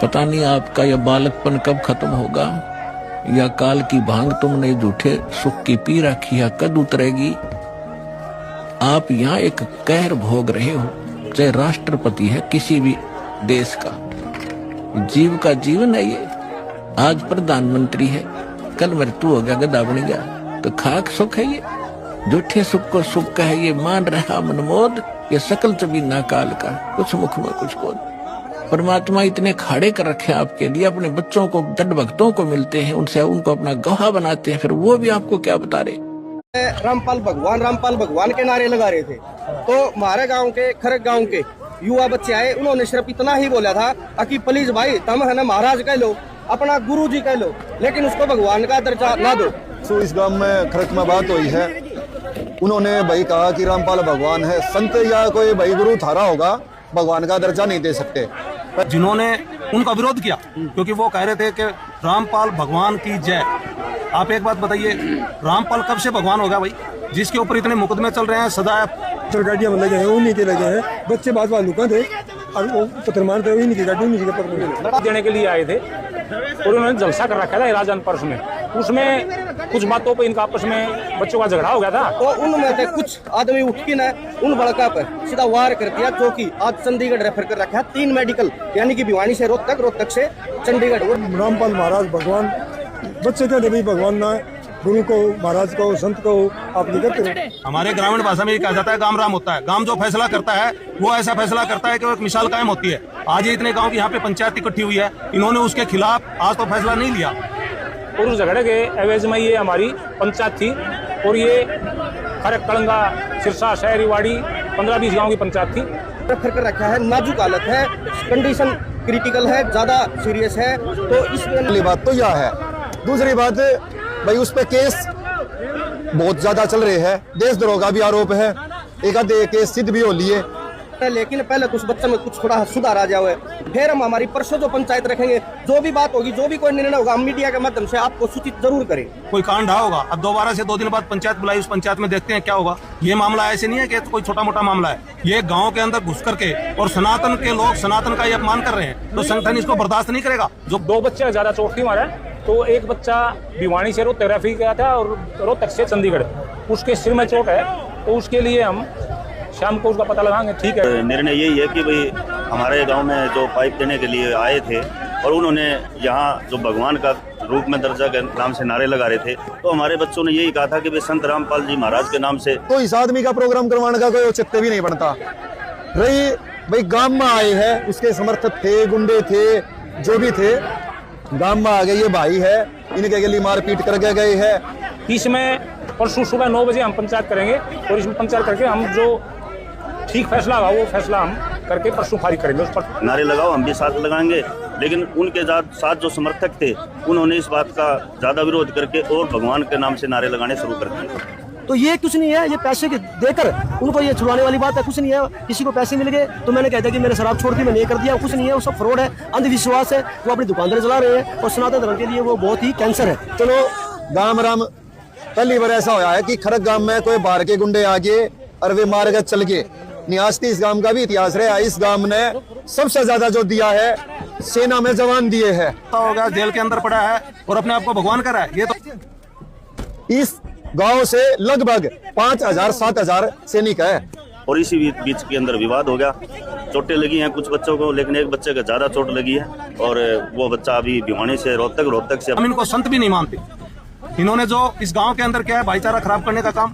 पता नहीं आपका यह बालकपन कब खत्म होगा, या काल की भांग तुमने झूठे सुख की पी रखी है कद उतरेगी। आप यहाँ एक कहर भोग रहे हो, चाहे राष्ट्रपति है किसी भी देश का, जीव का जीवन है ये। आज प्रधानमंत्री है, कल मृत्यु हो गया, गधा बन गया, तो खाक सुख है ये। झूठे सुख को सुख का है ये मान रहा मनमोद, ये सकल चबीना काल का, कुछ मुख में कुछ को। परमात्मा इतने खाड़े कर रखे आपके लिए, अपने बच्चों को दृढ़ भक्तों को मिलते हैं, उनसे उनको अपना गवाह बनाते हैं, फिर वो भी आपको क्या बता रहे। रामपाल भगवान के नारे लगा रहे थे, तो हमारे गांव के खरक गांव के युवा बच्चे आए, उन्होंने सिर्फ इतना ही बोला था कि प्लीज भाई तुम है ना महाराज कह लो, अपना गुरु जी कह लो, लेकिन उसको भगवान का दर्जा ना दो। तो इस गांव में खरक में बात हुई है, उन्होंने भाई कहा कि रामपाल भगवान है, संत या कोई भाई गुरु थारा होगा, भगवान का दर्जा नहीं दे सकते। जिन्होंने उनका विरोध किया क्योंकि वो कह रहे थे कि रामपाल भगवान की जय। आप एक बात बताइए, रामपाल कब से भगवान हो गया भाई, जिसके ऊपर इतने मुकदमे चल रहे हैं सदा। गाड़ियां लगे हैं, उन्हीं के लगे हैं, बच्चे बात लुका थे और वो पत्थर मारते हुए उन्हीं की गाड़ी उन्हीं के पत्थर देने के लिए आए थे और उन्होंने जलसा कर रखा था राजन पर्स में। उसमें कुछ बातों पे इनका आपस में बच्चों का झगड़ा हो गया था, तो उनमें से कुछ आदमी उठ के ना उन बड़का पर सीधा वार कर दिया, जो कि आज चंडीगढ़ रेफर कर रखा है। 3 मेडिकल, यानी कि भिवानी से रोहतक, रोहतक से चंडीगढ़। रामपाल महाराज भगवान, बच्चे कहते भाई भगवान ना गुरु को, महाराज को, संत को आप नहीं करते। हमारे ग्रामीण भाषा में कहा जाता है गाम राम होता है। गांव जो फैसला करता है वो ऐसा फैसला करता है कि वो एक मिसाल कायम होती है। आज इतने गांव की यहाँ पे पंचायत इकट्ठी हुई है, इन्होंने उसके खिलाफ आज तो फैसला नहीं लिया। और उस झगड़े के एवज में ये हमारी पंचायत थी, और ये खरक कलंगा सिरसा शहरीवाड़ी 15-20 गाँव की पंचायत थी। रेफर कर रखा है, नाजुक हालत है, कंडीशन क्रिटिकल है, ज्यादा सीरियस है। तो इसमें बात तो यह है। दूसरी बात भाई, उस पे केस बहुत ज्यादा चल रहे हैं, देशद्रोह का भी आरोप है, एक आधे केस सिद्ध भी हो लिए, लेकिन पहले कुछ बच्चों में कुछ थोड़ा सुधार आ जाए, फिर हम हमारी परसों जो पंचायत रखेंगे, जो भी बात होगी, जो भी कोई निर्णय होगा, हम मीडिया के माध्यम से आपको सूचित जरूर करें। कोई कांड होगा, अब दोबारा से 2 दिन बाद पंचायत बुलाई, उस पंचायत में देखते हैं क्या होगा। ये मामला ऐसे नहीं है कि कोई छोटा मोटा मामला है, ये गाँव के अंदर घुस करके और सनातन के लोग सनातन का ये अपमान कर रहे हैं, तो संगठन इसको बर्दाश्त नहीं करेगा। जो 2 बच्चे ज्यादा चोट थी हमारे, तो एक बच्चा भिवानी से रोहतक रेफर गया था और रोहतक से चंडीगढ़, उसके सिर में चोट है, तो उसके लिए हम शाम को उसका पता लगाएंगे। ठीक है, निर्णय यही है कि भाई हमारे गांव में जो पाइप देने के लिए आए थे और उन्होंने यहाँ जो भगवान का रूप में दर्जा के नाम से नारे लगा रहे थे, तो हमारे बच्चों ने यही कहा था कि भाई संत रामपाल जी महाराज के नाम से तो इस आदमी का प्रोग्राम करवाने का कोई औचित्य भी नहीं बनता। रही भाई गांव में आए हैं, उसके समर्थक थे, गुंडे थे, जो भी थे, गांव में आ गए, ये भाई है, इनके के लिए मारपीट करके गए हैं। इसमें परसों सुबह 9 बजे हम पंचायत करेंगे, और इसमें पंचायत करके हम जो ठीक फैसला होगा वो फैसला हम करके परसों फारिग करेंगे। उस पर नारे लगाओ, हम भी साथ लगाएंगे, लेकिन उनके साथ जो समर्थक थे उन्होंने इस बात का ज्यादा विरोध करके और भगवान के नाम से नारे लगाने शुरू कर दिए। तो ये कुछ नहीं है, ये पैसे देकर उनको ये छुड़ाने वाली बात है, कुछ नहीं है। किसी को पैसे मिल गए तो मैंने कह दिया कि मैंने शराब छोड़ दी, मैंने ये कर दिया, कुछ नहीं है, वो सब फ्रॉड है, अंधविश्वास है। वो अपनी दुकानदार चला रहे हैं और सनातन धर्म के लिए वो बहुत ही कैंसर है। चलो गाम राम, पहली बार ऐसा होया है कि खरक गांव में कोई बाहर के गुंडे आगे और वे मार गए चल गए। नियासती इस गांव का भी इतिहास रहा, इस गांव ने सबसे ज्यादा जो दिया है, सेना में जवान दिए हैं। हो गया, जेल के अंदर पड़ा है और अपने आप को भगवान कर रहा है। ये तो इस गांव से लगभग 5000-7000 सैनिक है। और इसी बीच के अंदर विवाद हो गया, चोटें लगी हैं कुछ बच्चों को, लेकिन एक बच्चे को ज्यादा चोट लगी है, और वो बच्चा अभी भिवानी से रोहतक से। हम इनको संत भी नहीं मानते। इन्होंने जो इस गांव के अंदर क्या है, भाईचारा खराब करने का काम